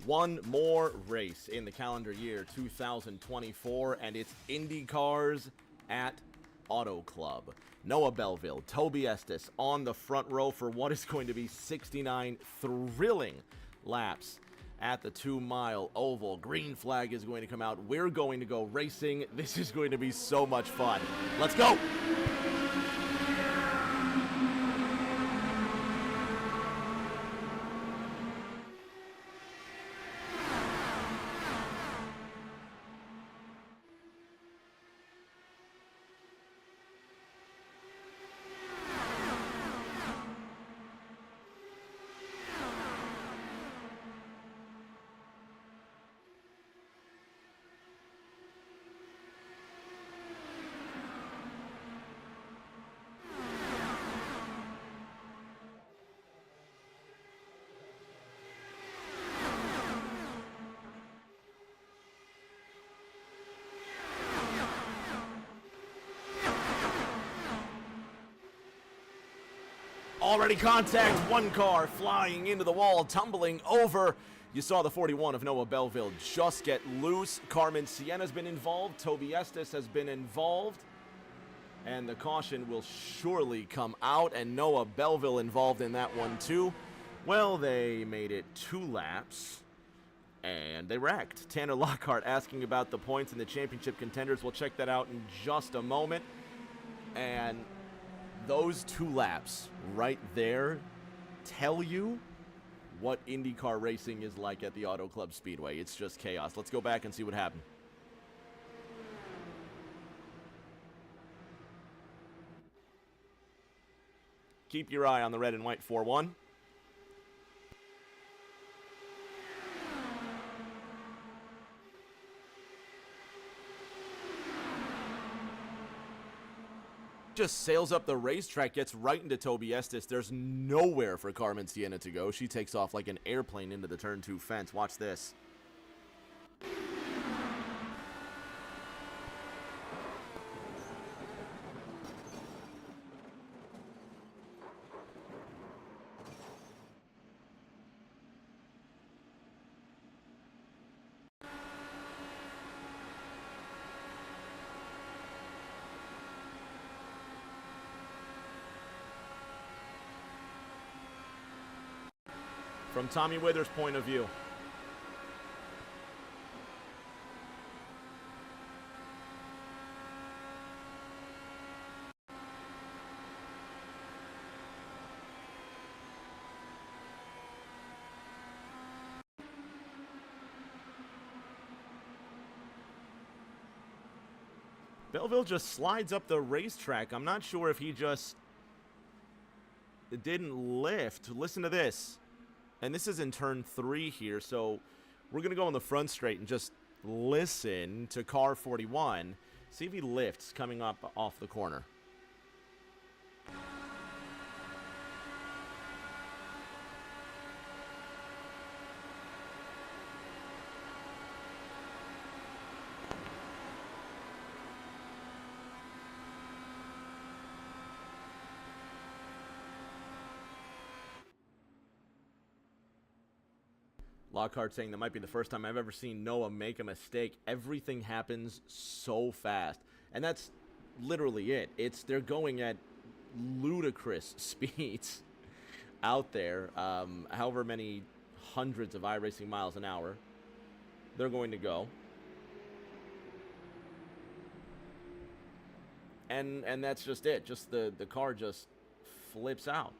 One more race in the calendar year 2024, and it's IndyCars at Auto Club. Noah Belleville, Toby Estes on the front row for what is going to be 69 thrilling laps at the 2-mile oval. Green flag is going to come out. We're going to go racing. This is going to be so much fun. Let's go! Already contact, one car flying into the wall, tumbling over. You saw the 41 of Noah Belleville just get loose. Carmen Siena's been involved. Toby Estes has been involved. And the caution will surely come out, and Noah Belleville involved in that one too. Well, they made it 2 laps, and they wrecked. Tanner Lockhart asking about the points in the championship contenders. We'll check that out in just a moment. And those 2 laps right there tell you what IndyCar racing is like at the Auto Club Speedway. It's just chaos. Let's go back and see what happened. Keep your eye on the red and white 4-1. Just sails up the racetrack, gets right into Toby Estes. There's nowhere for Carmen Siena to go. She takes off like an airplane into the turn 2 fence. Watch this. From Tommy Withers' point of view. Belleville just slides up the racetrack. I'm not sure if he just didn't lift. Listen to this. And this is in turn 3 here, so we're going to go on the front straight and just listen to car 41. See if he lifts coming up off the corner. Lockhart saying that might be the first time I've ever seen Noah make a mistake. Everything happens so fast. And that's literally it. They're going at ludicrous speeds out there. However many hundreds of iRacing miles an hour they're going to go. And that's just it. Just the car just flips out.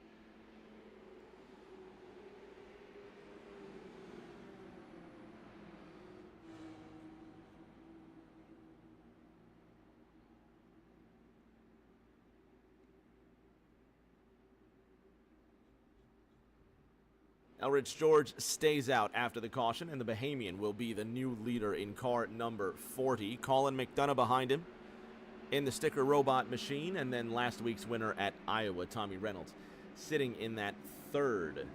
Elridge George stays out after the caution, and the Bahamian will be the new leader in car number 40. Colin McDonough behind him in the sticker robot machine, and then last week's winner at Iowa, Tommy Reynolds, sitting in that 3rd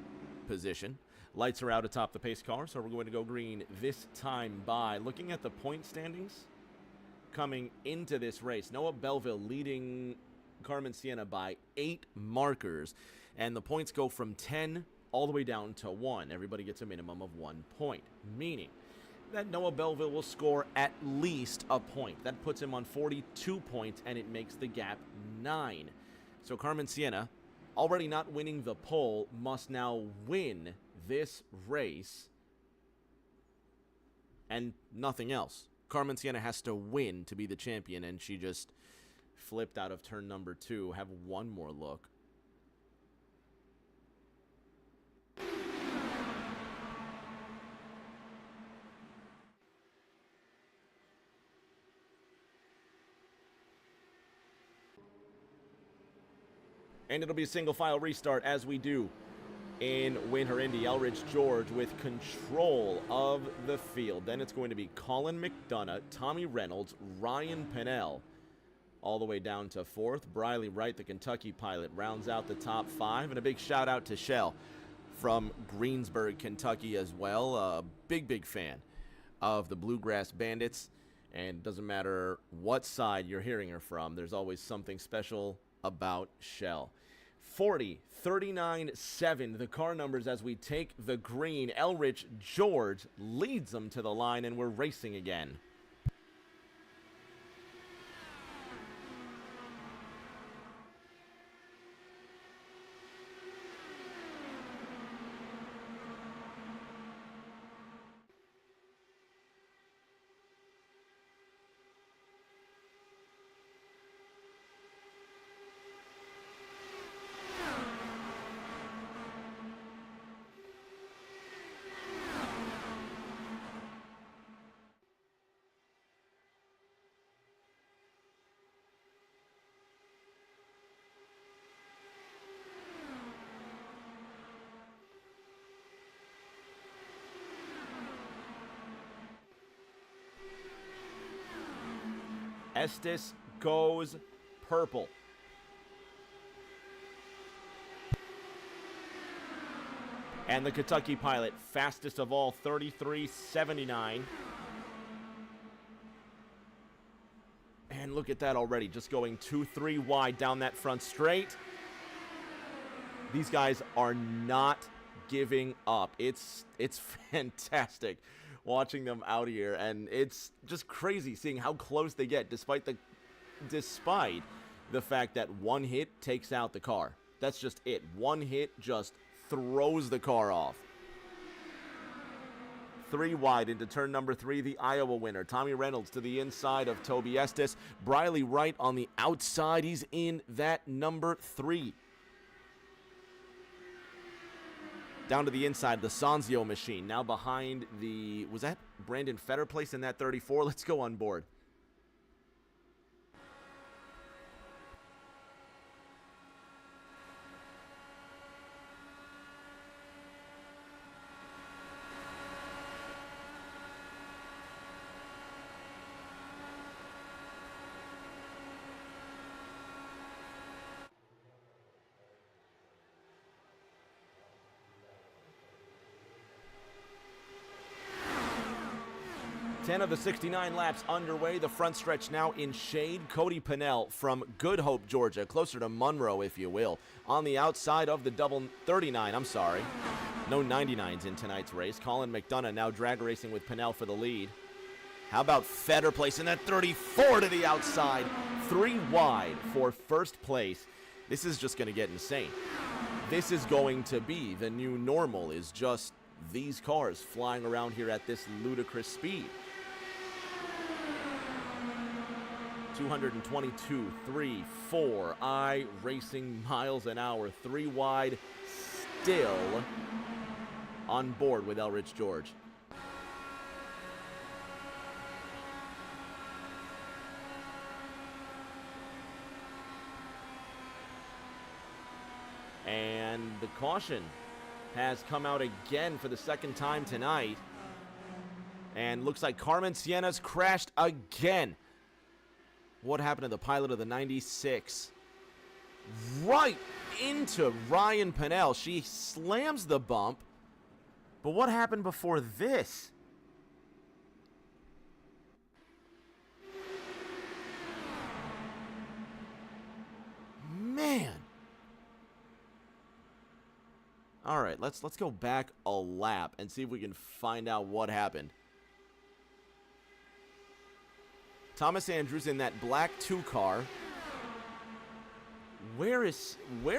position. Lights are out atop the pace car, so we're going to go green this time by. Looking at the point standings coming into this race, Noah Belleville leading Carmen Siena by 8 markers, and the points go from 10 all the way down to 1. Everybody gets a minimum of 1 point, meaning that Noah Belleville will score at least a point. That puts him on 42 points, and it makes the gap 9. So Carmen Sienna, already not winning the pole, must now win this race and nothing else. Carmen Sienna has to win to be the champion, and she just flipped out of turn number 2. Have one more look. And it'll be a single file restart as we do in WinterIndy. Elridge George with control of the field. Then it's going to be Colin McDonough, Tommy Reynolds, Ryan Pennell, all the way down to 4th. Briley Wright, the Kentucky pilot, rounds out the top 5. And a big shout out to Shell from Greensburg, Kentucky as well. A big fan of the Bluegrass Bandits. And it doesn't matter what side you're hearing her from, there's always something special about Shell. 40, 39, 7, the car numbers as we take the green. Elridge George leads them to the line, and we're racing again. Estes goes purple. And the Kentucky pilot, fastest of all, 33.79. And look at that already, just going 2-3 wide down that front straight. These guys are not giving up. It's fantastic watching them out here, and it's just crazy seeing how close they get despite the fact that one hit takes out the car. That's just it. One hit just throws the car off. 3 wide into turn number 3, the Iowa winner. Tommy Reynolds to the inside of Toby Estes. Briley Wright on the outside. He's in that number 3. Down to the inside, the Sanzio machine. Now behind the, was that Brandon Fetter placed in that 34? Let's go on board. Ten of the 69 laps underway. The front stretch now in shade. Cody Pennell from Good Hope, Georgia, closer to Monroe, if you will. On the outside of the double 39, I'm sorry. No 99s in tonight's race. Colin McDonough now drag racing with Pennell for the lead. How about Fetter placing that 34 to the outside? 3 wide for first place. This is just going to get insane. This is going to be the new normal, is just these cars flying around here at this ludicrous speed. 222, 3, 4, iRacing miles an hour, 3 wide, still on board with Elridge George. And the caution has come out again for the second time tonight. And looks like Carmen Sienna's crashed again. What happened to the pilot of the 96? Right into Ryan Pennell. She slams the bump. But what happened before this? Man. All right, Let's go back a lap and see if we can find out what happened. Thomas Andrews in that black 2 car. Where's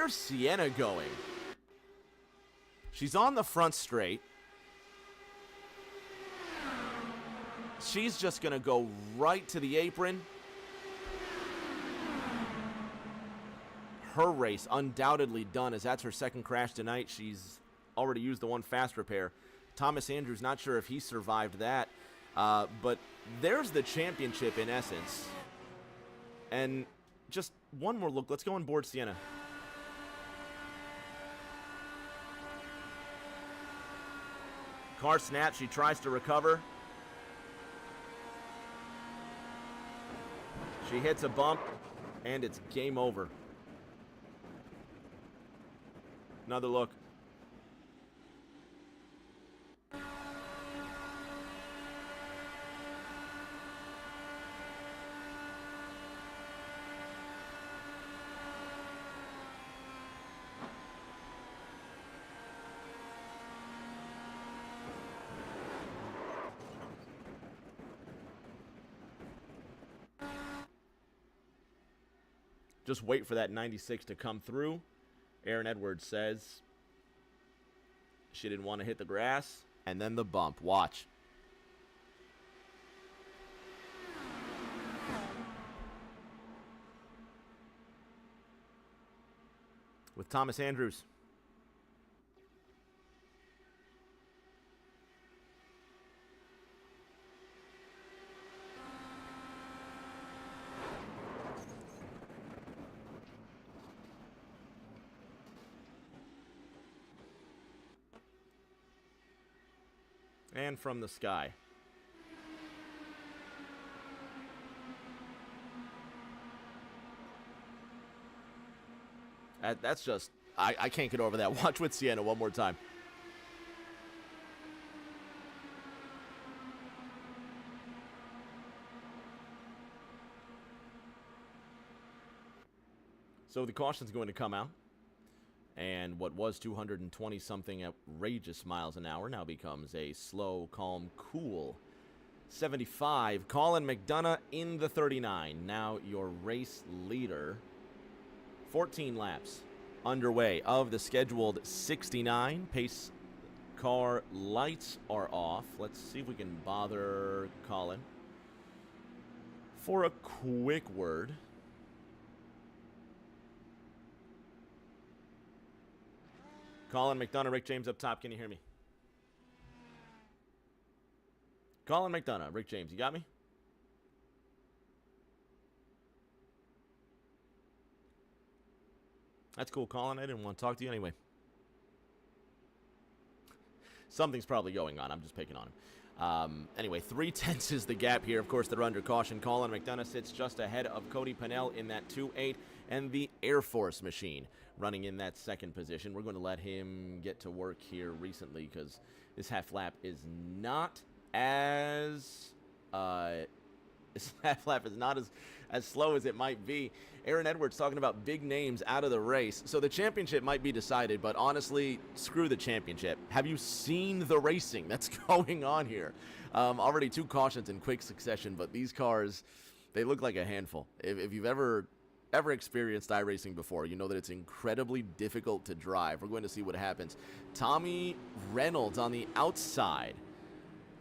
Sienna going? She's on the front straight. She's just going to go right to the apron. Her race undoubtedly done, as that's her second crash tonight. She's already used the one fast repair. Thomas Andrews, not sure if he survived that. But there's the championship in essence. And just one more look. Let's go on board Sienna. Car snaps. She tries to recover. She hits a bump, and it's game over. Another look. Just wait for that 96 to come through. Aaron Edwards says she didn't want to hit the grass. And then the bump. Watch. With Thomas Andrews. And from the sky. That's just, I can't get over that. Watch with Sienna one more time. So the caution's going to come out. And what was 220-something outrageous miles an hour now becomes a slow, calm, cool 75. Colin McDonough in the 39. Now your race leader. 14 laps underway of the scheduled 69. Pace car lights are off. Let's see if we can bother Colin for a quick word. Colin McDonough, Rick James up top. Can you hear me? Colin McDonough, Rick James, you got me? That's cool, Colin. I didn't want to talk to you anyway. Something's probably going on. I'm just picking on him. Anyway, 3/10 is the gap here. Of course, they're under caution. Colin McDonough sits just ahead of Cody Pennell in that 2.8, and the Air Force machine running in that second position. We're going to let him get to work here recently because this half lap is not as as slow as it might be. Aaron Edwards talking about big names out of the race. So the championship might be decided, but honestly, screw the championship. Have you seen the racing that's going on here? Already 2 cautions in quick succession, but these cars, they look like a handful. If you've ever experienced iRacing before, you know that it's incredibly difficult to drive. We're going to see what happens. Tommy Reynolds on the outside.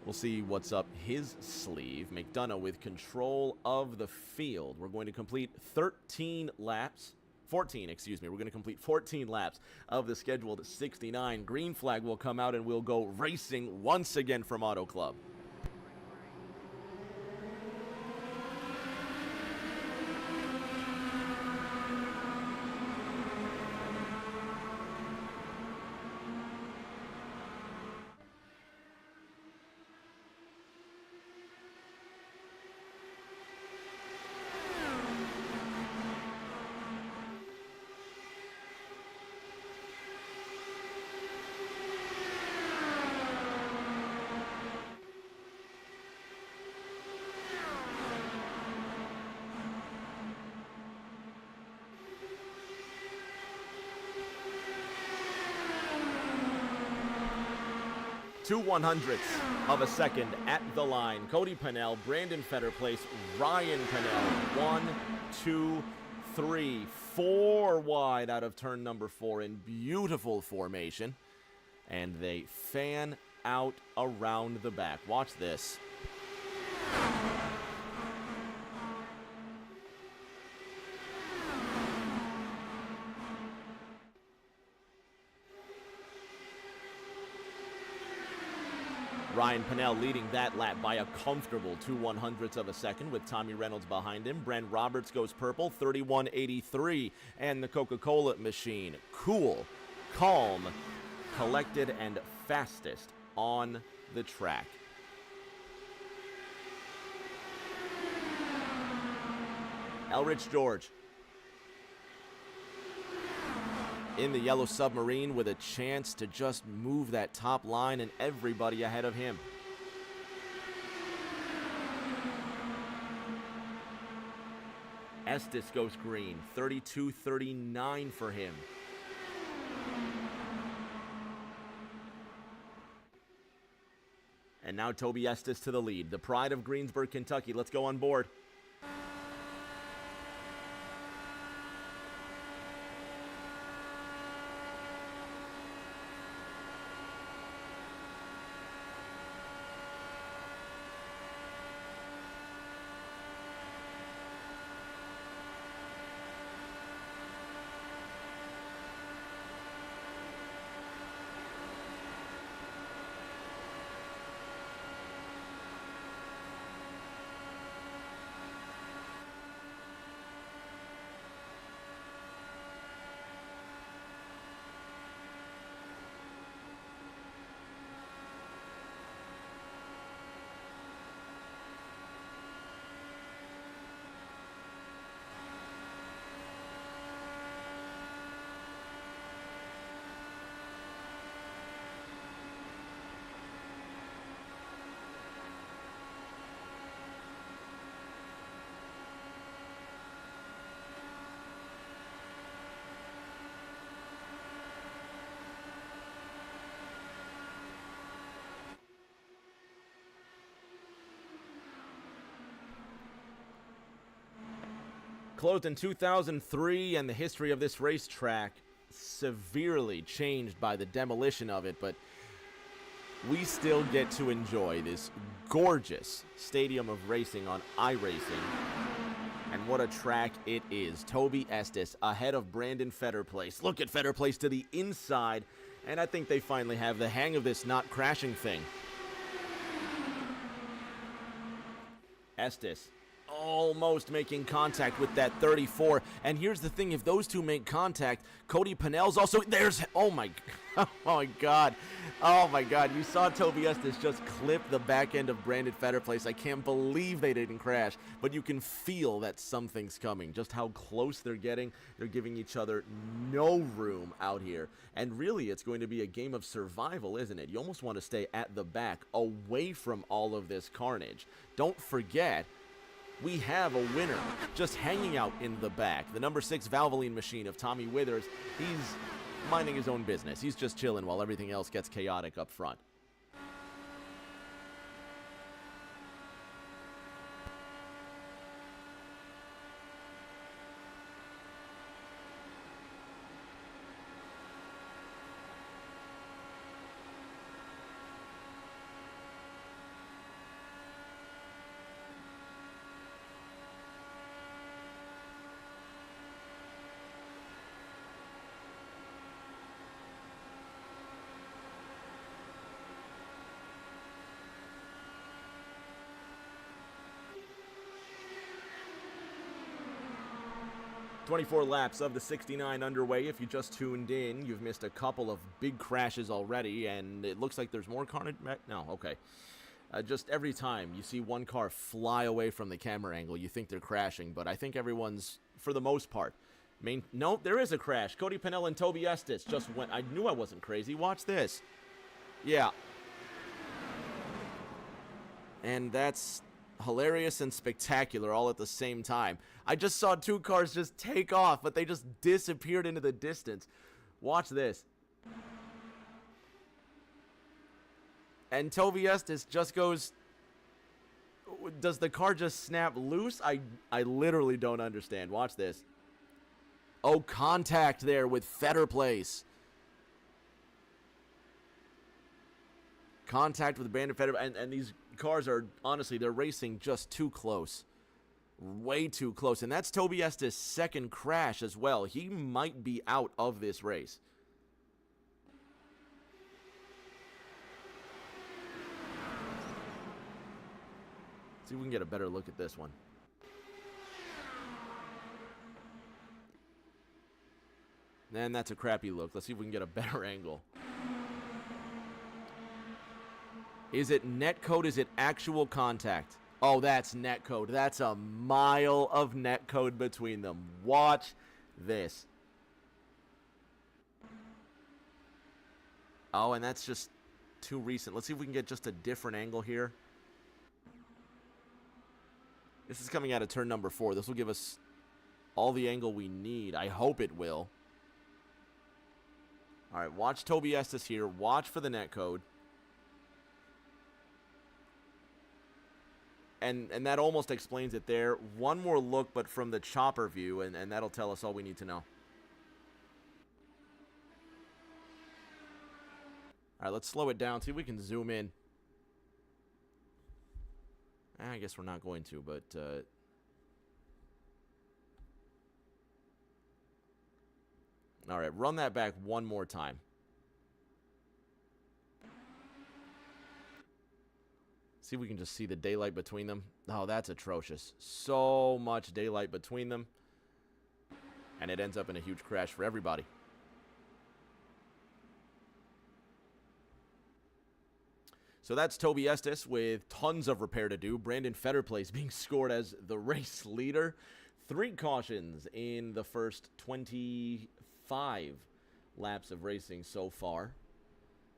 We'll see what's up his sleeve. McDonough with control of the field. We're going to complete 14 laps. We're going to complete 14 laps of the scheduled 69. Green flag will come out and we'll go racing once again from Auto Club. 2/100ths of a second at the line. Cody Pennell, Brandon Fetterplace, Ryan Pennell. 1, 2, 3, 4 wide out of turn number 4 in beautiful formation. And they fan out around the back. Watch this. Ryan Pennell leading that lap by a comfortable 2/100ths of a second with Tommy Reynolds behind him. Brent Roberts goes purple, 31.83. And the Coca-Cola machine, cool, calm, collected, and fastest on the track. Elrich George in the yellow submarine with a chance to just move that top line and everybody ahead of him. Estes goes green, 32.39 for him. And now Toby Estes to the lead, the pride of Greensburg, Kentucky. Let's go on board. Closed in 2003, and the history of this racetrack severely changed by the demolition of it, but we still get to enjoy this gorgeous stadium of racing on iRacing. And what a track it is. Toby Estes ahead of Brandon Fetterplace. Look at Fetterplace to the inside, and I think they finally have the hang of this not crashing thing. Estes almost making contact with that 34. And here's the thing, if those two make contact, Cody Pennell's also, oh my God. Oh my God, you saw Toby Estes just clip the back end of Brandon Fetterplace. I can't believe they didn't crash, but you can feel that something's coming, just how close they're getting. They're giving each other no room out here. And really, it's going to be a game of survival, isn't it? You almost want to stay at the back, away from all of this carnage. Don't forget, we have a winner just hanging out in the back. The number 6 Valvoline machine of Tommy Withers. He's minding his own business. He's just chilling while everything else gets chaotic up front. 24 laps of the 69 underway. If you just tuned in, you've missed a couple of big crashes already, and it looks like there's more carnage. No, okay. Just every time you see one car fly away from the camera angle, you think they're crashing, but I think everyone's, for the most part, no, there is a crash. Cody Pennell and Toby Estes just went. I knew I wasn't crazy. Watch this. Yeah. And that's hilarious and spectacular all at the same time. I just saw two cars just take off, but they just disappeared into the distance. Watch this. And Tobiestis just goes... Does the car just snap loose? I literally don't understand. Watch this. Oh, contact there with Fetterplace. Contact with Brandon Fetterplace. And these cars are, honestly, they're racing just too close. Way too close. And that's Tobiestis' second crash as well. He might be out of this race. See if we can get a better look at this one. And that's a crappy look. Let's see if we can get a better angle. Is it netcode? Is it actual contact? Oh, that's netcode. That's a mile of netcode between them. Watch this. Oh, and that's just too recent. Let's see if we can get just a different angle here. This is coming out of turn number 4. This will give us all the angle we need. I hope it will. All right, watch Tobiestis here. Watch for the netcode. And that almost explains it there. One more look, but from the chopper view, and that'll tell us all we need to know. All right, let's slow it down. See if we can zoom in. I guess we're not going to, but... All right, run that back one more time. See if we can just see the daylight between them. Oh, that's atrocious. So much daylight between them. And it ends up in a huge crash for everybody. So that's Tobiestis with tons of repair to do. Brandon Fetterplace being scored as the race leader. 3 cautions in the first 25 laps of racing so far.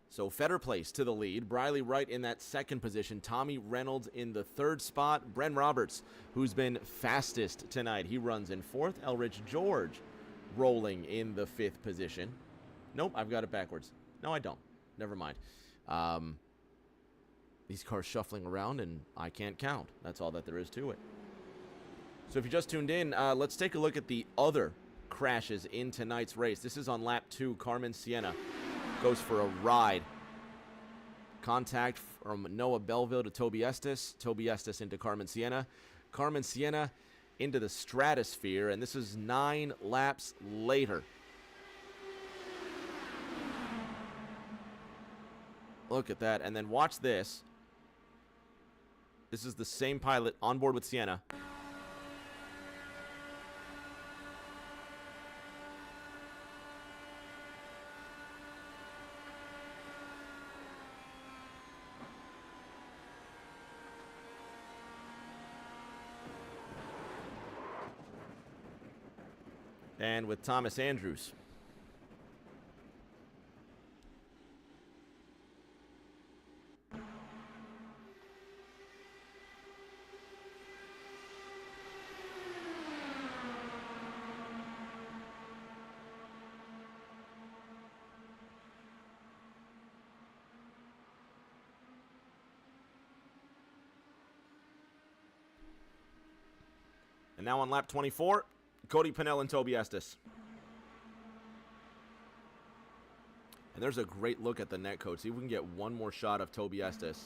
So Fetterplace to the lead. Briley Wright in that second position. Tommy Reynolds in the 3rd spot. Bren Roberts, who's been fastest tonight, he runs in 4th. Elrich George rolling in the 5th position. Nope, I've got it backwards. No, I don't. Never mind. These cars shuffling around, and I can't count. That's all that there is to it. So if you just tuned in, let's take a look at the other crashes in tonight's race. This is on lap 2. Carmen Sienna goes for a ride. Contact from Noah Belleville to Tobiestis. Tobiestis into Carmen Sienna. Carmen Sienna into the stratosphere, and this is 9 laps later. Look at that, and then watch this. This is the same pilot on board with Sienna. And with Thomas Andrews. And now on lap 24, Cody Pennell and Tobiestis. And there's a great look at the netcode. See if we can get one more shot of Tobiestis.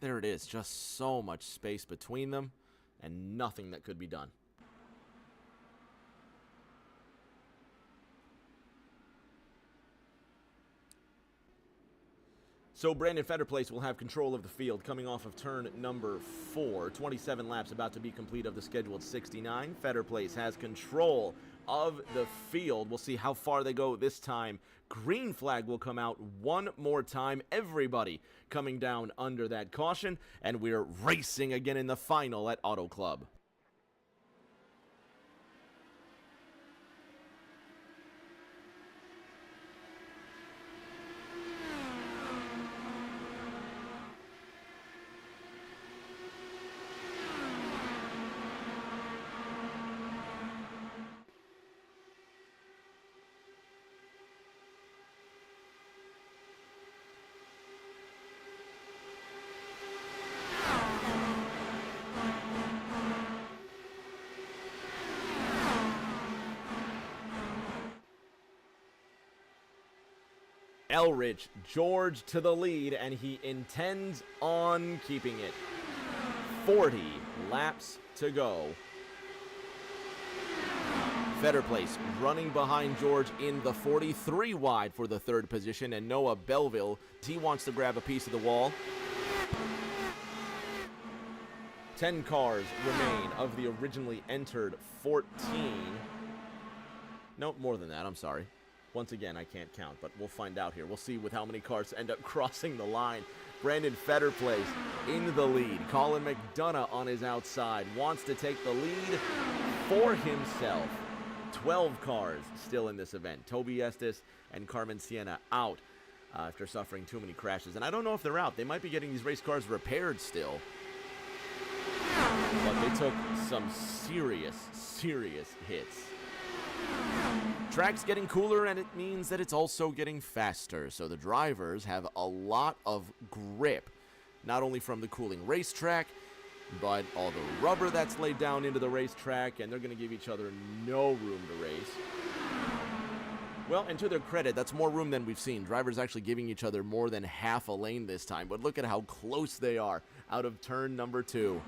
There it is. Just so much space between them and nothing that could be done. So Brandon Fetterplace will have control of the field coming off of turn number 4. 27 laps about to be complete of the scheduled 69. Fetterplace has control of the field. We'll see how far they go this time. Green flag will come out one more time. Everybody coming down under that caution. And we're racing again in the final at Auto Club. Elrich George to the lead, and he intends on keeping it. 40 laps to go. Fetter Place running behind George in the 43 wide for the third position, and Noah Belleville, he wants to grab a piece of the wall. 10 cars remain of the originally entered 14. No, more than that, I'm sorry. Once again, I can't count, but we'll find out here. We'll see with how many cars end up crossing the line. Brandon Fetter Place in the lead. Colin McDonough on his outside wants to take the lead for himself. 12 cars still in this event. Toby Estes and Carmen Sienna out after suffering too many crashes. And I don't know if they're out. They might be getting these race cars repaired still. But they took some serious hits. Track's getting cooler, and it means that it's also getting faster. So the drivers have a lot of grip, not only from the cooling racetrack, but all the rubber that's laid down into the racetrack, and they're going to give each other no room to race. Well, and to their credit, that's more room than we've seen. Drivers actually giving each other more than half a lane this time, but look at how close they are out of turn number 2.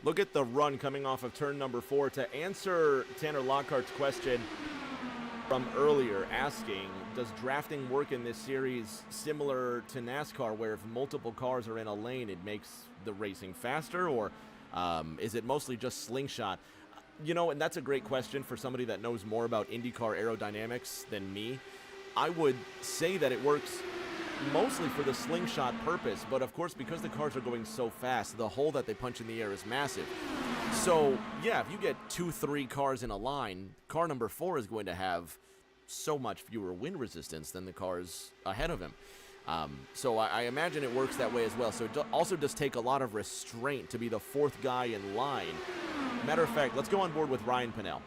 Look at the run coming off of turn number 4 to answer Tanner Lockhart's question from earlier, asking, does drafting work in this series similar to NASCAR, where if multiple cars are in a lane, it makes the racing faster, or is it mostly just slingshot? You know, and that's a great question for somebody that knows more about IndyCar aerodynamics than me. I would say that it works mostly for the slingshot purpose, but of course, because the cars are going so fast, the hole that they punch in the air is massive. So yeah, if you get 2-3 cars in a line, car number 4 is going to have so much fewer wind resistance than the cars ahead of him. So I imagine it works that way as well. So it also does take a lot of restraint to be the 4th guy in line. Matter of fact, let's go on board with Ryan Pinnell.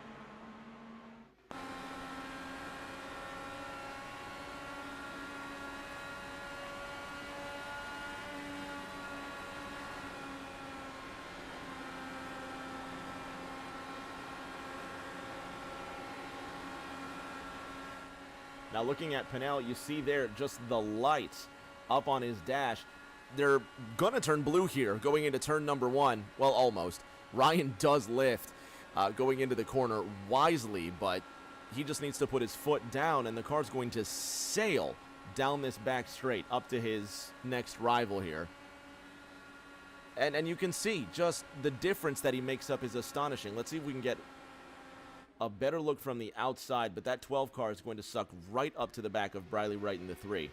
Now looking at Pinnell, you see there just the lights up on his dash. They're going to turn blue here going into turn number 1. Well, almost. Ryan does lift going into the corner wisely, but he just needs to put his foot down, and the car's going to sail down this back straight up to his next rival here. And you can see just the difference that he makes up is astonishing. Let's see if we can get a better look from the outside, but that 12 car is going to suck right up to the back of Briley Wright in the 3.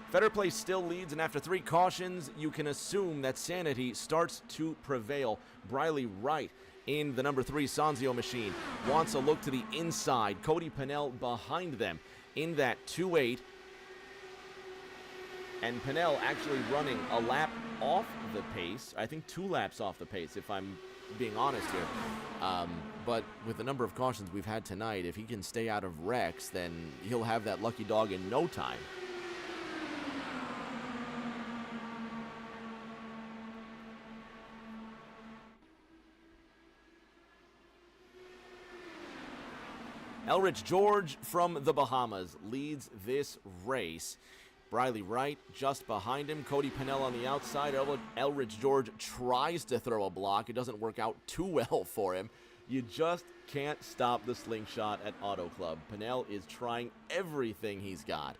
Fetter Place still leads, and after 3 cautions, you can assume that sanity starts to prevail. Briley Wright in the number 3 Sanzio machine wants a look to the inside. Cody Pinnell behind them in that 2.8. And Pinnell actually running a lap off the pace. I think 2 laps off the pace, if I'm being honest here. But with the number of cautions we've had tonight, if he can stay out of wrecks, then he'll have that lucky dog in no time. Elrich George from the Bahamas leads this race. Briley Wright just behind him. Cody Pinnell on the outside. Elrich George tries to throw a block. It doesn't work out too well for him. You just can't stop the slingshot at Auto Club. Pinnell is trying everything he's got.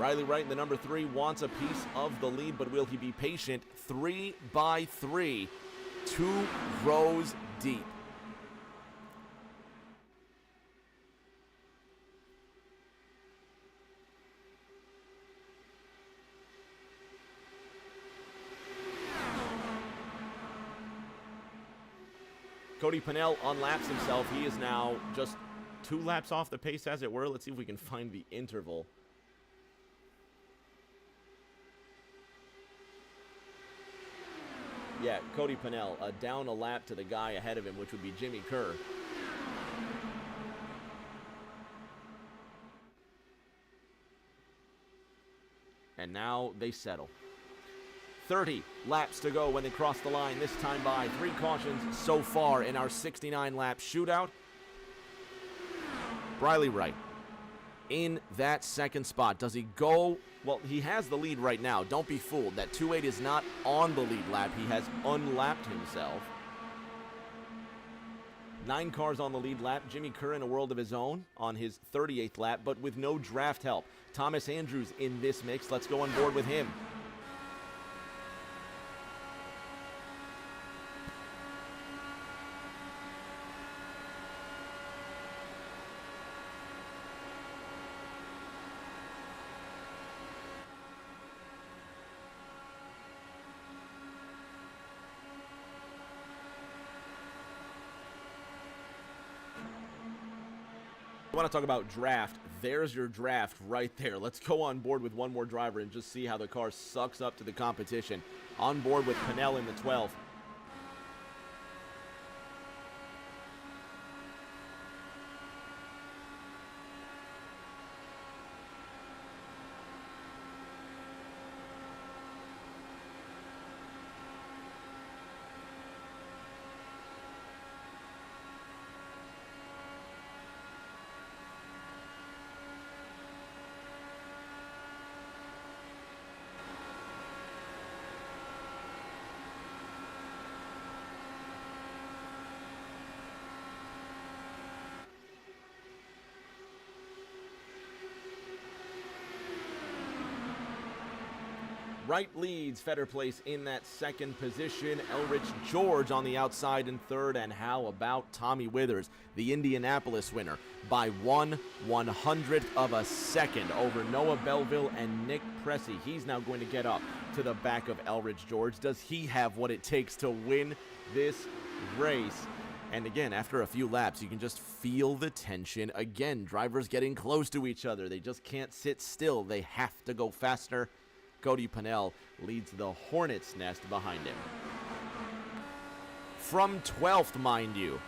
Riley Wright in the number 3 wants a piece of the lead, but will he be patient? 3 by 3, 2 rows deep. Cody Pennell unlaps himself. He is now just 2 laps off the pace, as it were. Let's see if we can find the interval. Yeah, Cody Pennell down a lap to the guy ahead of him, which would be Jimmy Kerr. And now they settle. 30 laps to go when they cross the line, this time by 3 cautions so far in our 69-lap shootout. Riley Wright in that second spot. Does he go? Well, he has the lead right now. Don't be fooled. That 2.8 is not on the lead lap. He has unlapped himself. 9 cars on the lead lap. Jimmy Kerr in a world of his own on his 38th lap, but with no draft help. Thomas Andrews in this mix. Let's go on board with him. I want to talk about draft. There's your draft right there. Let's go on board with one more driver and just see how the car sucks up to the competition. On board with Pennell in the 12th. Wright leads, Fetter Place in that second position. Elrich George on the outside in third. And how about Tommy Withers, the Indianapolis winner, by 1/100th of a second over Noah Belleville and Nick Pressey. He's now going to get up to the back of Elrich George. Does he have what it takes to win this race? And again, after a few laps, you can just feel the tension. Again, drivers getting close to each other. They just can't sit still. They have to go faster. Cody Pennell leads the Hornet's Nest behind him. From 12th, mind you.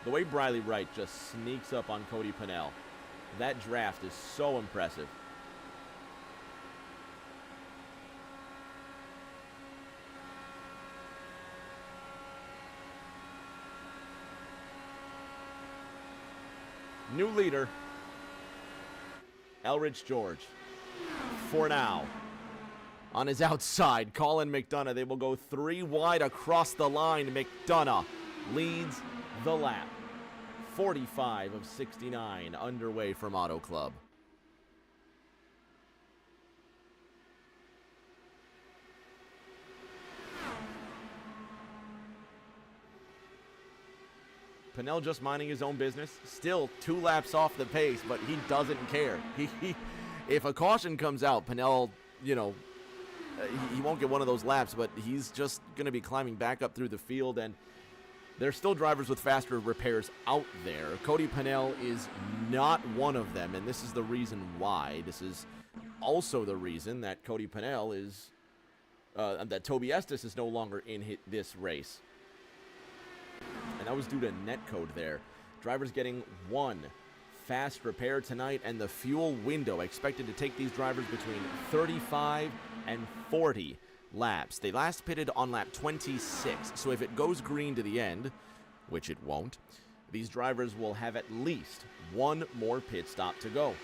The way Riley Wright just sneaks up on Cody Pennell, that draft is so impressive. New leader, Elrich George, for now. On his outside, Colin McDonough. They will go 3 wide across the line. McDonough leads the lap. 45 of 69 underway from Auto Club. Pennell just minding his own business. Still 2 laps off the pace, but he doesn't care. If a caution comes out, Pennell, he won't get one of those laps, but he's just going to be climbing back up through the field, and there's still drivers with faster repairs out there. Cody Pennell is not one of them, and this is the reason why. This is also the reason that Cody Pennell is, that Toby Estes is no longer in this race. And that was due to netcode there. Drivers getting 1 fast repair tonight, and the fuel window expected to take these drivers between 35 and 40 laps. They last pitted on lap 26, so if it goes green to the end, which it won't, these drivers will have at least 1 more pit stop to go.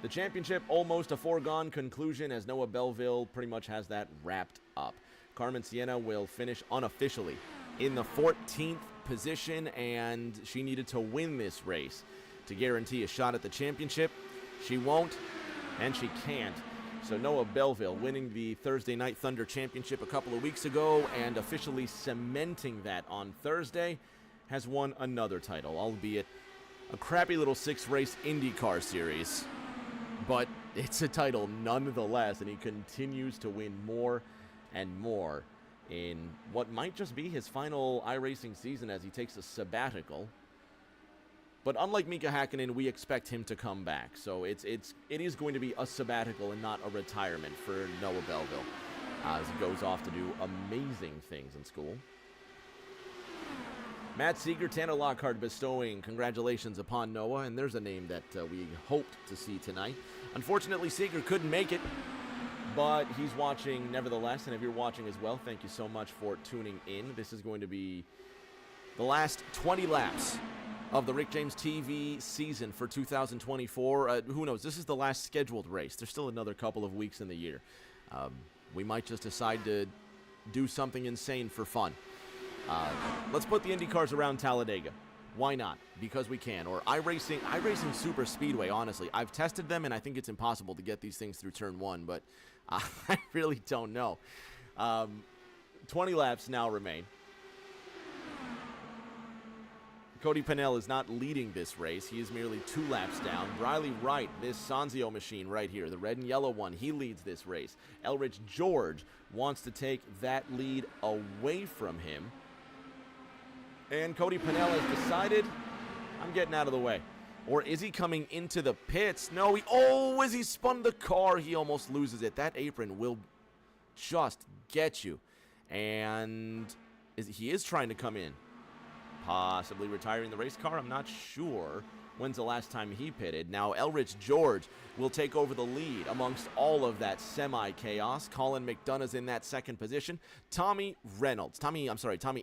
The championship almost a foregone conclusion as Noah Belleville pretty much has that wrapped up. Carmen Sienna will finish unofficially in the 14th position, and she needed to win this race to guarantee a shot at the championship. She won't, and she can't. So Noah Belleville winning the Thursday Night Thunder Championship a couple of weeks ago and officially cementing that on Thursday, has won another title, albeit a crappy little 6-race IndyCar series. But it's a title nonetheless, and he continues to win more and more in what might just be his final iRacing season as he takes a sabbatical. But unlike Mika Hakkinen, we expect him to come back. So it is going to be a sabbatical and not a retirement for Noah Belleville as he goes off to do amazing things in school. Matt Seeger, Tanner Lockhart bestowing congratulations upon Noah, and there's a name that we hoped to see tonight. Unfortunately, Seeger couldn't make it, but he's watching nevertheless, and if you're watching as well, thank you so much for tuning in. This is going to be the last 20 laps of the Rick James TV season for 2024. Who knows? This is the last scheduled race. There's still another couple of weeks in the year. We might just decide to do something insane for fun. Let's put the Indy cars around Talladega. Why not? Because we can. Or iRacing Super Speedway, honestly. I've tested them, and I think it's impossible to get these things through turn 1, but I really don't know. 20 laps now remain. Cody Pennell is not leading this race. He is merely 2 laps down. Riley Wright, this Sanzio machine right here, the red and yellow one, he leads this race. Elrich George wants to take that lead away from him. And Cody Pennell has decided, I'm getting out of the way. Or is he coming into the pits? No, as he spun the car, he almost loses it. That apron will just get you. And he is trying to come in. Possibly retiring the race car, I'm not sure. When's the last time he pitted? Now Elrich George will take over the lead amongst all of that semi-chaos. Colin McDonough's in that second position. Tommy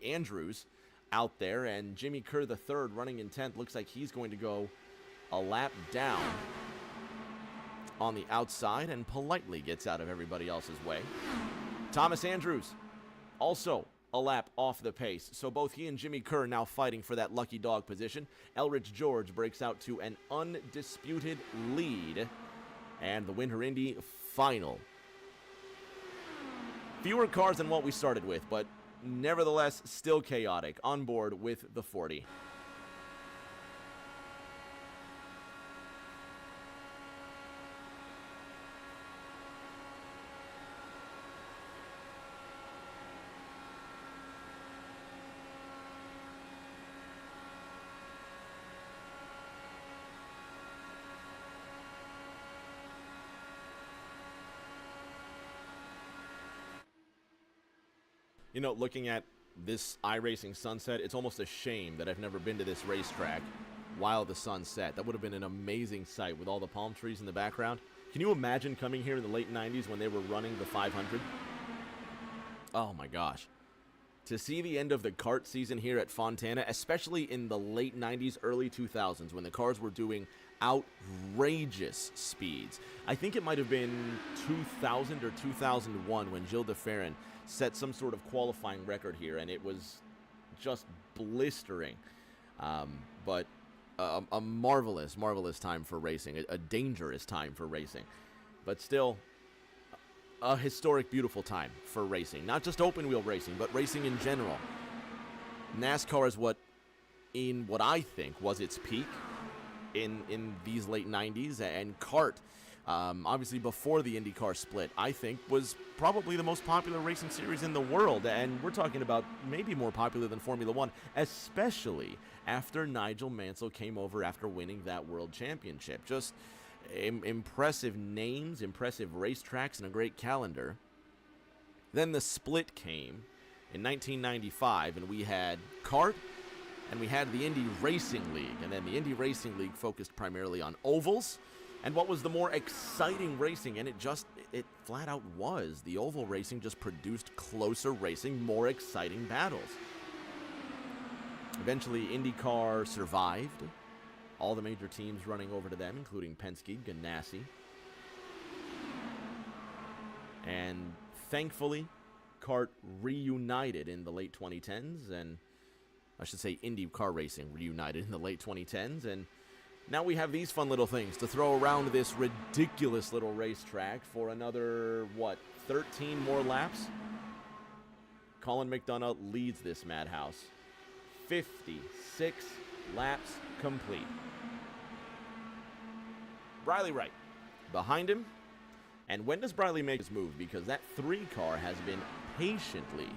Andrews out there, and Jimmy Kerr the third running in 10th. Looks like he's going to go a lap down on the outside and politely gets out of everybody else's way. Thomas Andrews also a lap off the pace. So both he and Jimmy Kerr now fighting for that lucky dog position. Elrich George breaks out to an undisputed lead. And the WinterIndy final. Fewer cars than what we started with, but nevertheless still chaotic on board with the 40. You know, looking at this iRacing sunset, it's almost a shame that I've never been to this racetrack while the sun set. That would have been an amazing sight with all the palm trees in the background. Can you imagine coming here in the late 90s when they were running the 500? Oh my gosh. To see the end of the kart season here at Fontana, especially in the late 90s, early 2000s, when the cars were doing outrageous speeds. I think it might have been 2000 or 2001 when Gilles de Ferran set some sort of qualifying record here, and it was just blistering. But a marvelous, marvelous time for racing, a dangerous time for racing. But still, a historic, beautiful time for racing. Not just open-wheel racing, but racing in general. NASCAR is what I think was its peak in these late 90s, and kart, obviously before the IndyCar split, I think was probably the most popular racing series in the world, and we're talking about maybe more popular than Formula One, especially after Nigel Mansell came over after winning that world championship. Just impressive names, impressive racetracks, and a great calendar. Then the split came in 1995, and we had kart, and we had the Indy Racing League, and then the Indy Racing League focused primarily on ovals, and what was the more exciting racing, and it flat out was. The oval racing just produced closer racing, more exciting battles. Eventually, IndyCar survived All the major teams running over to them, including Penske, Ganassi. And thankfully, CART reunited in the late 2010s, and I should say Indy car racing reunited in the late 2010s, and now we have these fun little things to throw around this ridiculous little racetrack for another, 13 more laps? Colin McDonough leads this madhouse. 56 laps complete. Briley Wright behind him. And when does Briley make his move? Because that 3 car has been patiently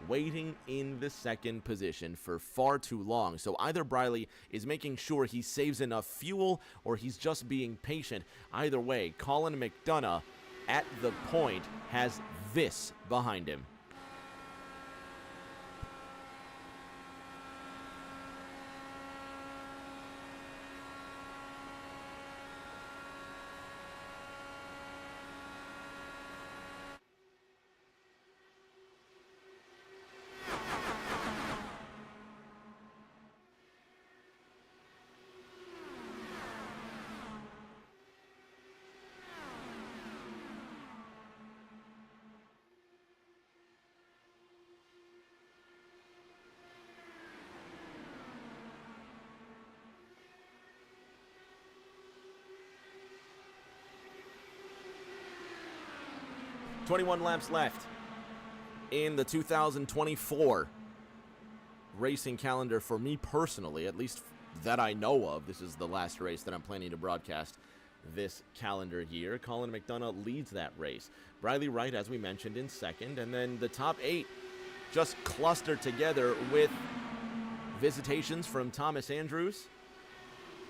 waiting in the second position for far too long. So either Briley is making sure he saves enough fuel or he's just being patient. Either way, Colin McDonough at the point has this behind him. "21 laps left in the 2024 racing calendar for me personally, at least that I know of. This is the last race that I'm planning to broadcast this calendar year. Colin McDonough leads that race. Briley Wright, as we mentioned, in second, and then the top 8 just clustered together with visitations from Thomas Andrews.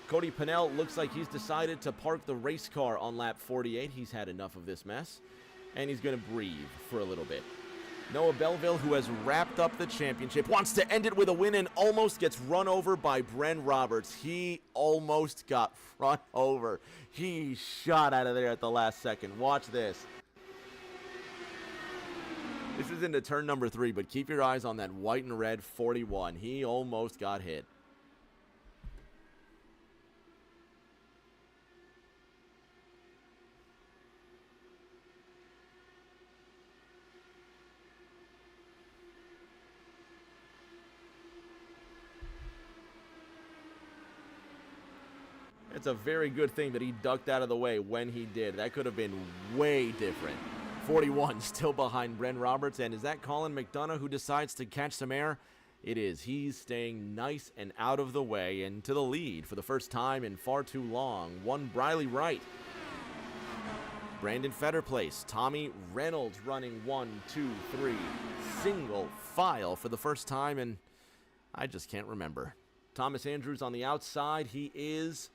Cody Pennell looks like he's decided to park the race car on lap 48. He's had enough of this mess, and he's going to breathe for a little bit. Noah Belleville, who has wrapped up the championship, wants to end it with a win and almost gets run over by Bren Roberts. He almost got run over. He shot out of there at the last second. Watch this. This is into turn number 3, but keep your eyes on that white and red 41. He almost got hit. It's a very good thing that he ducked out of the way when he did. That could have been way different. 41 still behind Bren Roberts, and is that Colin McDonough who decides to catch some air? It is. He's staying nice and out of the way and to the lead for the first time in far too long. One Briley Wright. Brandon Fetterplace. Tommy Reynolds running 1, 2, 3. Single file for the first time, and I just can't remember. Thomas Andrews on the outside. He is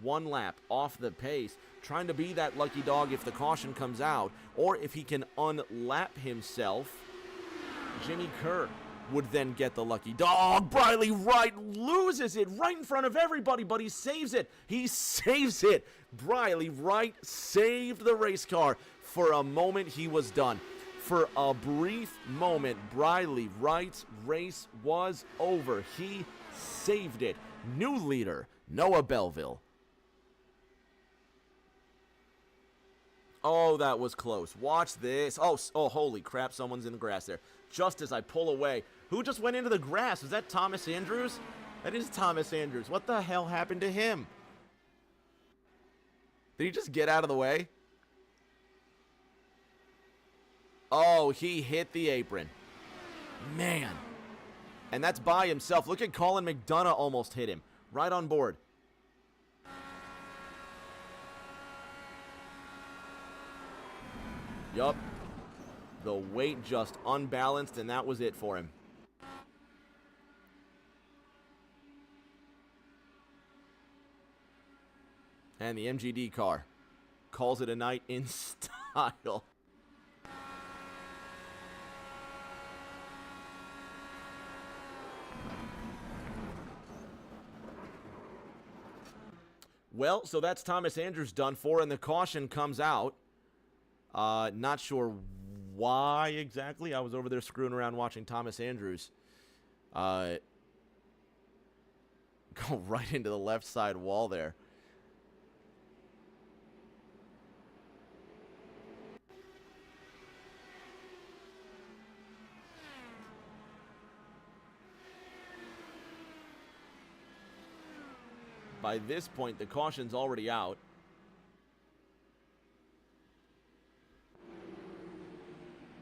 1 lap off the pace, trying to be that lucky dog if the caution comes out, or if he can unlap himself. Jimmy Kerr would then get the lucky dog. Briley Wright loses it right in front of everybody, but he saves it. He saves it. Briley Wright saved the race car. For a moment, he was done. For a brief moment, Briley Wright's race was over. He saved it. New leader, Noah Belleville. Oh, that was close. Watch this. Oh, holy crap, someone's in the grass there. Just as I pull away. Who just went into the grass? Is that Thomas Andrews? That is Thomas Andrews. What the hell happened to him? Did he just get out of the way? Oh, he hit the apron. Man. And that's by himself. Look at Colin McDonough almost hit him. Right on board. Yup. The weight just unbalanced, and that was it for him. And the MGD car calls it a night in style. Well, so that's Thomas Andrews done for, and the caution comes out. Not sure why exactly. I was over there screwing around watching Thomas Andrews. Come go right into the left side wall there. By this point, the caution's already out.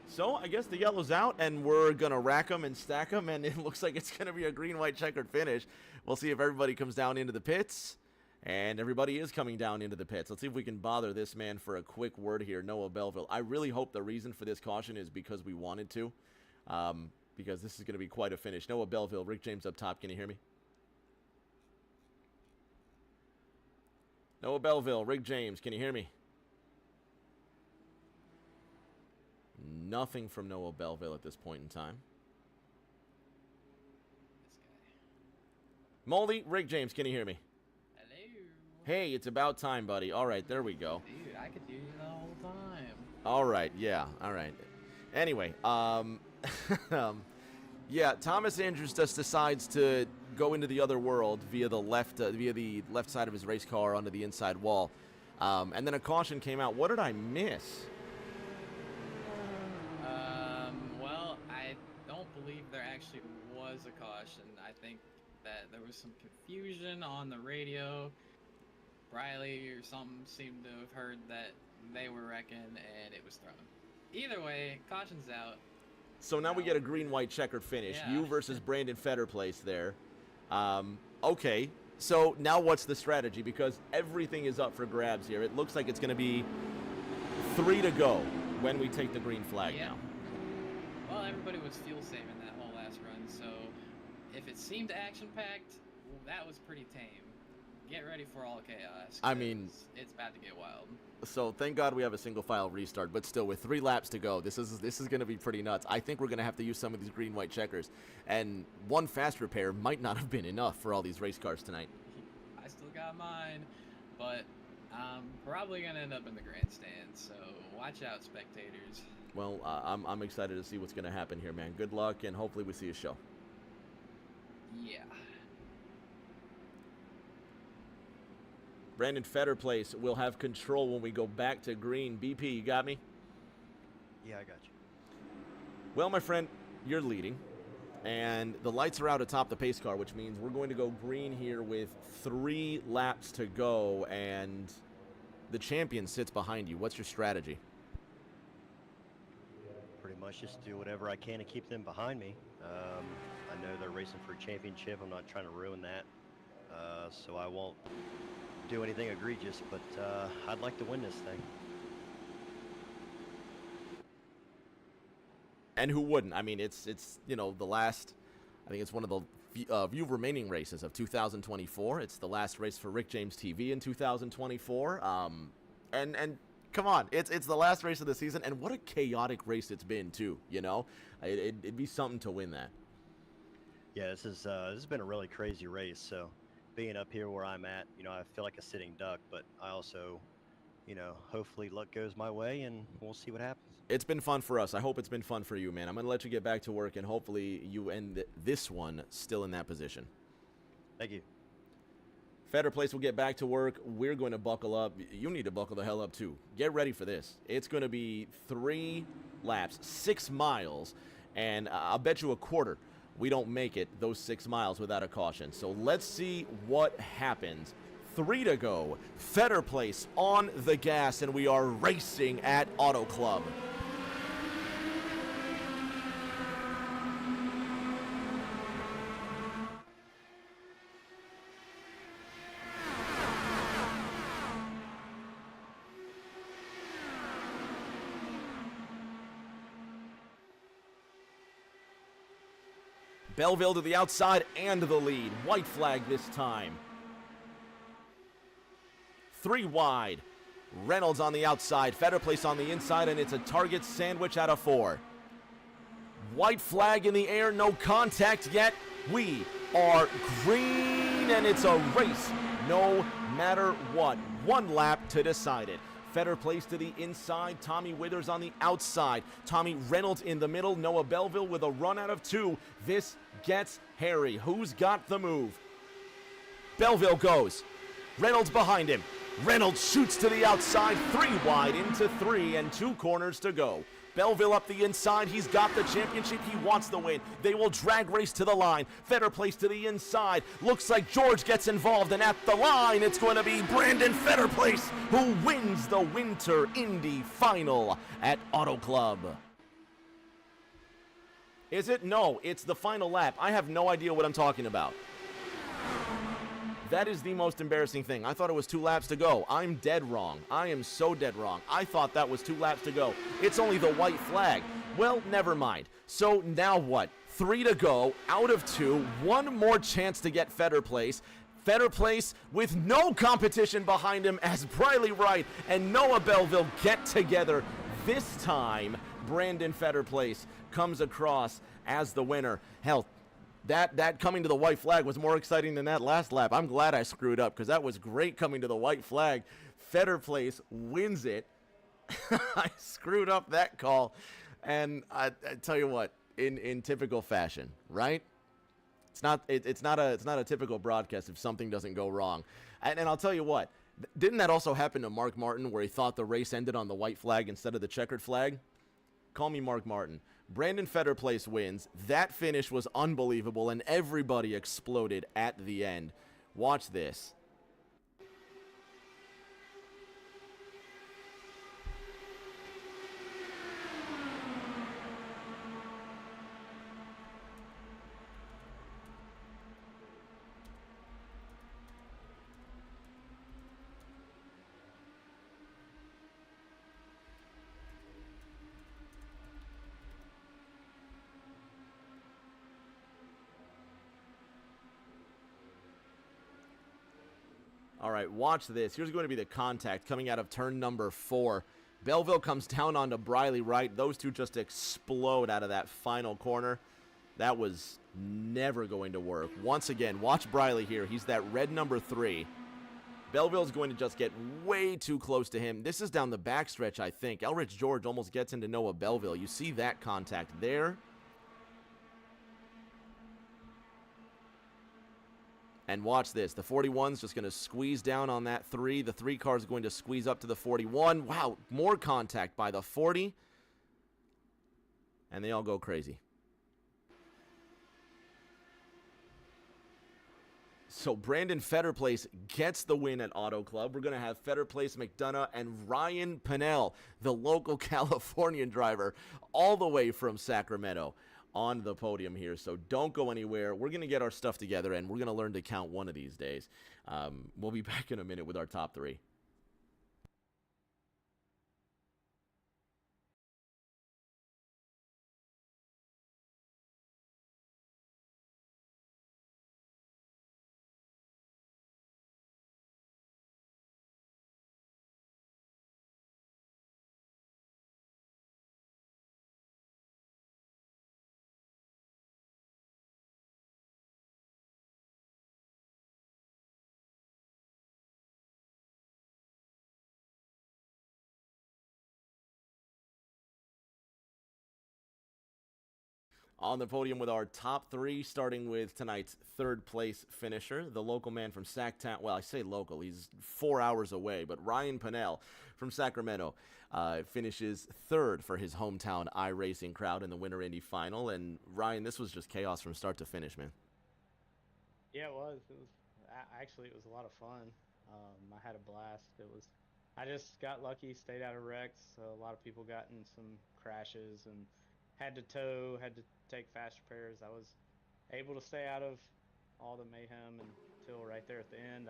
So I guess the yellow's out, and we're going to rack them and stack them, and it looks like it's going to be a green-white checkered finish. We'll see if everybody comes down into the pits, and everybody is coming down into the pits. Let's see if we can bother this man for a quick word here, Noah Belleville. I really hope the reason for this caution is because we wanted to, because this is going to be quite a finish. Noah Belleville, Rick James up top. Can you hear me? Noah Belleville, Rick James, can you hear me? Nothing from Noah Belleville at this point in time. This guy. Moldy, Rick James, can you hear me? Hello. Hey, it's about time, buddy. All right, there we go. Dude, I could hear you the whole time. All right, yeah, all right. Anyway, yeah, Thomas Andrews just decides to go into the other world via the left side of his race car onto the inside wall, and then a caution came out. What did I miss? Well, I don't believe there actually was a caution. I think that there was some confusion on the radio. Briley or something seemed to have heard that they were wrecking, and it was thrown. Either way, caution's out. So now we get a green-white checkered finish. Yeah. You versus Brandon Fetterplace there. Okay, so now what's the strategy? Because everything is up for grabs here. It looks like it's going to be 3 to go when we take the green flag now. Well, everybody was fuel saving that whole last run, so if it seemed action-packed, well, that was pretty tame. Get ready for all chaos. I mean, it's about to get wild. So thank God we have a single file restart, but still with 3 laps to go, this is going to be pretty nuts. I think we're going to have to use some of these green-white checkers, and one fast repair might not have been enough for all these race cars tonight. I still got mine, but I'm probably going to end up in the grandstand, so watch out, spectators. Well, I'm excited to see what's going to happen here, man. Good luck, and hopefully we see a show. Yeah. Brandon Fetterplace will have control when we go back to green. BP, you got me? Yeah, I got you. Well, my friend, you're leading, and the lights are out atop the pace car, which means we're going to go green here with 3 laps to go, and the champion sits behind you. What's your strategy? Pretty much just do whatever I can to keep them behind me. I know they're racing for a championship. I'm not trying to ruin that, so I won't do anything egregious, but I'd like to win this thing. And who wouldn't? I mean, it's you know, the last, I think it's one of the few remaining races of 2024. It's the last race for Rick James TV in 2024. And come on, it's the last race of the season, and what a chaotic race it's been too. You know, it'd be something to win that. Yeah, this has been a really crazy race. So being up here where I'm at, you know, I feel like a sitting duck, but I also, you know, hopefully luck goes my way, and we'll see what happens. It's been fun for us. I hope it's been fun for you, man. I'm going to let you get back to work, and hopefully you end this one still in that position. Thank you. Fetterplace will get back to work. We're going to buckle up. You need to buckle the hell up, too. Get ready for this. It's going to be 3 laps, 6 miles, and I'll bet you a quarter we don't make it those 6 miles without a caution. So let's see what happens. 3 to go. Fetterplace on the gas, and we are racing at Auto Club. Belleville to the outside and the lead. White flag this time. 3 wide. Reynolds on the outside. Fetterplace on the inside, and it's a target sandwich out of 4. White flag in the air. No contact yet. We are green, and it's a race no matter what. 1 lap to decide it. Fetterplace to the inside. Tommy Withers on the outside. Tommy Reynolds in the middle. Noah Belleville with a run out of 2. This gets hairy. Who's got the move? Belleville goes. Reynolds behind him. Reynolds shoots to the outside, 3 wide into 3 and 2 corners to go. Belleville up the inside. He's got the championship. He wants the win. They will drag race to the line. Fetter Place to the inside. Looks like George gets involved, and at the line, it's going to be Brandon Fetter Place who wins the Winter Indy Final at Auto Club. Is it? No, it's the final lap. I have no idea what I'm talking about. That is the most embarrassing thing. I thought it was 2 laps to go. I'm dead wrong. I am so dead wrong. I thought that was 2 laps to go. It's only the white flag. Well, never mind. So now what? 3 to go, out of 2. 1 more chance to get Fetter Place. Fetter Place with no competition behind him as Briley Wright and Noah Belleville get together. This time, Brandon Fetter Place comes across as the winner. Hell, that coming to the white flag was more exciting than that last lap. I'm glad I screwed up because that was great coming to the white flag. Fetter Place wins it. I screwed up that call. And I tell you what, in typical fashion, right? It's not a typical broadcast if something doesn't go wrong. And I'll tell you what, didn't that also happen to Mark Martin where he thought the race ended on the white flag instead of the checkered flag? Call me Mark Martin. Brandon Fetter Place wins. That finish was unbelievable, and everybody exploded at the end. Watch this. All right, watch this. Here's going to be the contact coming out of turn number 4. Belleville comes down onto Briley Wright. Those two just explode out of that final corner. That was never going to work. Once again, watch Briley here. He's that red number 3. Belleville's going to just get way too close to him. This is down the backstretch, I think. Elrich George almost gets into Noah Belleville. You see that contact there. And watch this. The 41's just going to squeeze down on that 3. The 3 car is going to squeeze up to the 41. Wow, more contact by the 40. And they all go crazy. So Brandon Fetter Place gets the win at Auto Club. We're going to have Fetter Place, McDonough, and Ryan Pinnell, the local Californian driver, all the way from Sacramento, on the podium here. So don't go anywhere. We're going to get our stuff together, and we're going to learn to count one of these days. We'll be back in a minute with our top 3. On the podium with our top 3, starting with tonight's 3rd place finisher, the local man from Sacktown. Well, I say local, he's 4 hours away, but Ryan Pinnell from Sacramento finishes 3rd for his hometown iRacing crowd in the WinterIndy final. And Ryan, this was just chaos from start to finish, man. Yeah, it was. Actually, it was a lot of fun. I had a blast. I just got lucky, stayed out of wrecks. A lot of people got in some crashes and had to take fast repairs. I was able to stay out of all the mayhem until right there at the end.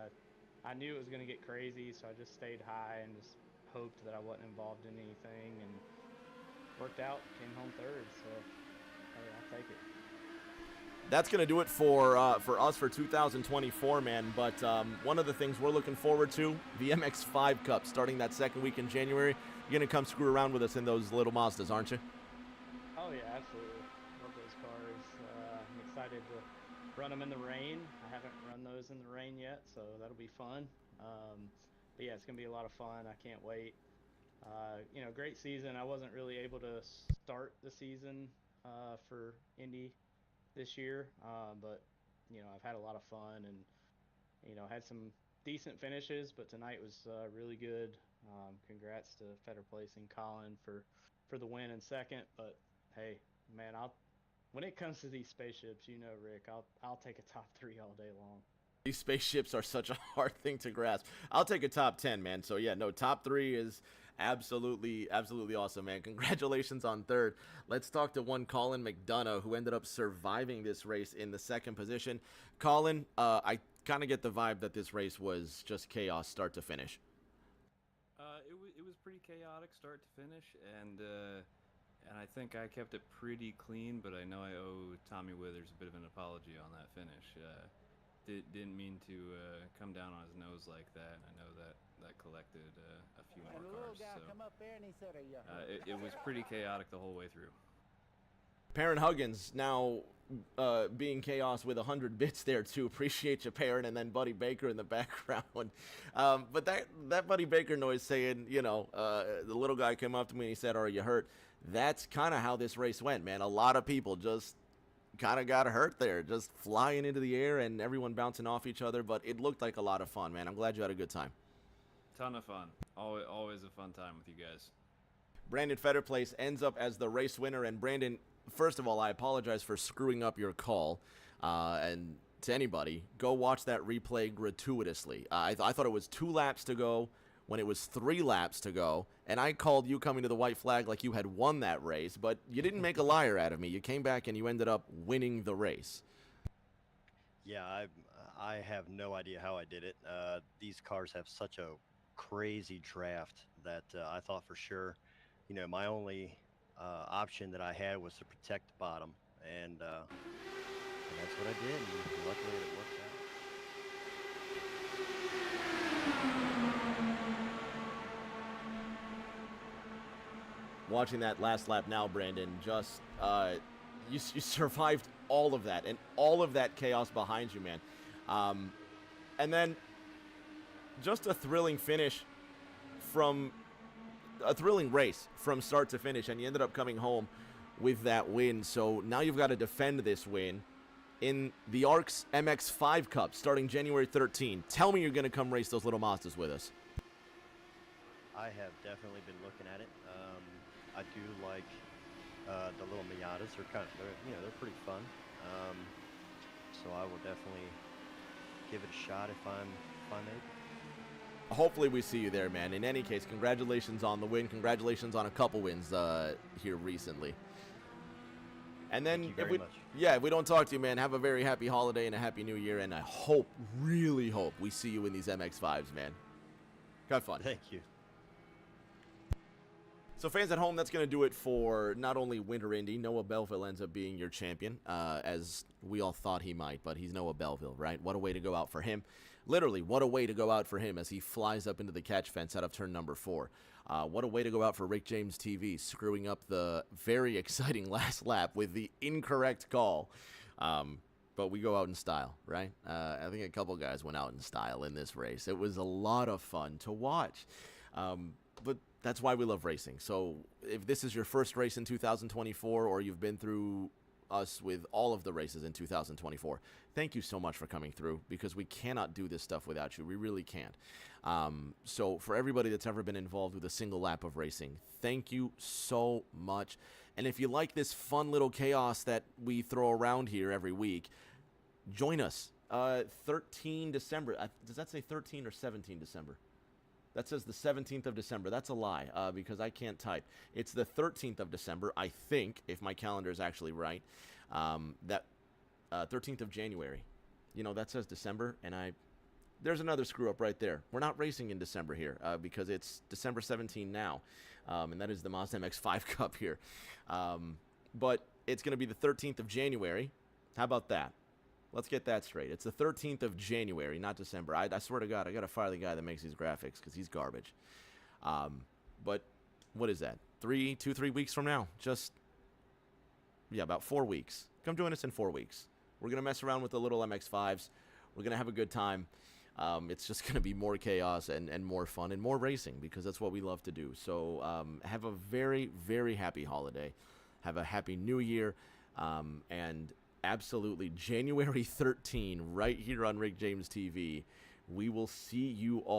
I knew it was going to get crazy, so I just stayed high and just hoped that I wasn't involved in anything, and worked out, came home 3rd, so hey, I'll take it. That's going to do it for us for 2024, man. But one of the things we're looking forward to, the MX-5 Cup, starting that 2nd week in January. You're going to come screw around with us in those little Mazdas, aren't you? Oh yeah, absolutely. Love those cars. I'm excited to run them in the rain. I haven't run those in the rain yet, so that'll be fun. But yeah, it's gonna be a lot of fun. I can't wait. Great season. I wasn't really able to start the season for Indy this year, but I've had a lot of fun, and had some decent finishes, but tonight was really good. Congrats to Feder Placing Colin for the win in second. But hey, man, I'll when it comes to these spaceships, Rick, I'll take a top 3 all day long. These spaceships are such a hard thing to grasp. I'll take a top 10, man. So yeah, no, top 3 is absolutely awesome, man. Congratulations on third. Let's talk to one Colin McDonough, who ended up surviving this race in the second position. Colin, I kind of get the vibe that this race was just chaos start to finish. It was pretty chaotic start to finish, and I think I kept it pretty clean, but I know I owe Tommy Withers a bit of an apology on that finish. Didn't mean to come down on his nose like that. I know that collected a few more cars, so it was pretty chaotic the whole way through. Perrin Huggins now being chaos with 100 bits there too. Appreciate you, Perrin, and then Buddy Baker in the background. But that Buddy Baker noise saying, the little guy came up to me and he said, "Are you hurt?" That's kind of how this race went, man. A lot of people just kind of got hurt there, just flying into the air and everyone bouncing off each other. But it looked like a lot of fun, man. I'm glad you had a good time. Ton of fun. Always a fun time with you guys. Brandon Fetterplace ends up as the race winner. And Brandon, first of all, I apologize for screwing up your call. And to anybody, go watch that replay gratuitously. I thought it was 2 laps to go when it was 3 laps to go. And I called you coming to the white flag like you had won that race. But you didn't make a liar out of me. You came back and you ended up winning the race. Yeah, I have no idea how I did it. These cars have such a crazy draft that I thought for sure, my only option that I had was to protect the bottom, and that's what I did, and luckily it worked out. Watching that last lap now, Brandon, just you survived all of that and all of that chaos behind you, man. And then just a thrilling finish from a thrilling race from start to finish, and you ended up coming home with that win. So now you've got to defend this win in the ARC's MX5 Cup starting January 13. Tell me you're going to come race those little Mazdas with us. I have definitely been looking at it. I do like the little Miatas. They're pretty fun. So I will definitely give it a shot if I'm able. Hopefully we see you there, man. In any case, congratulations on the win. Congratulations on a couple wins here recently. And then if we don't talk to you, man, have a very happy holiday and a happy new year. And I really hope we see you in these MX-5s, man. Have fun. Thank you. So fans at home, that's going to do it for not only Winter Indy. Noah Belleville ends up being your champion, as we all thought he might, but he's Noah Belleville, right? What a way to go out for him. Literally, what a way to go out for him as he flies up into the catch fence out of turn number 4. What a way to go out for Rick James TV, screwing up the very exciting last lap with the incorrect call. But we go out in style, right? I think a couple guys went out in style in this race. It was a lot of fun to watch. But that's why we love racing. So if this is your first race in 2024, or you've been through us with all of the races in 2024, thank you so much for coming through, because we cannot do this stuff without you. We really can't. So for everybody that's ever been involved with a single lap of racing, thank you so much. And if you like this fun little chaos that we throw around here every week, join us. 13 December. Does that say 13 or 17 December? That says the 17th of December. That's a lie, because I can't type. It's the 13th of December, I think, if my calendar is actually right. That 13th of January. That says December, and there's another screw-up right there. We're not racing in December here, because it's December 17 now, and that is the Mazda MX-5 Cup here. But it's going to be the 13th of January. How about that? Let's get that straight. It's the 13th of January, not December. I swear to God, I got to fire the guy that makes these graphics, because he's garbage. But what is that? 3 weeks from now? About 4 weeks. Come join us in 4 weeks. We're going to mess around with the little MX-5s. We're going to have a good time. It's just going to be more chaos and more fun and more racing, because that's what we love to do. So have a very, very happy holiday. Have a happy new year. And Absolutely. January 13, right here on Rick James TV. We will see you all.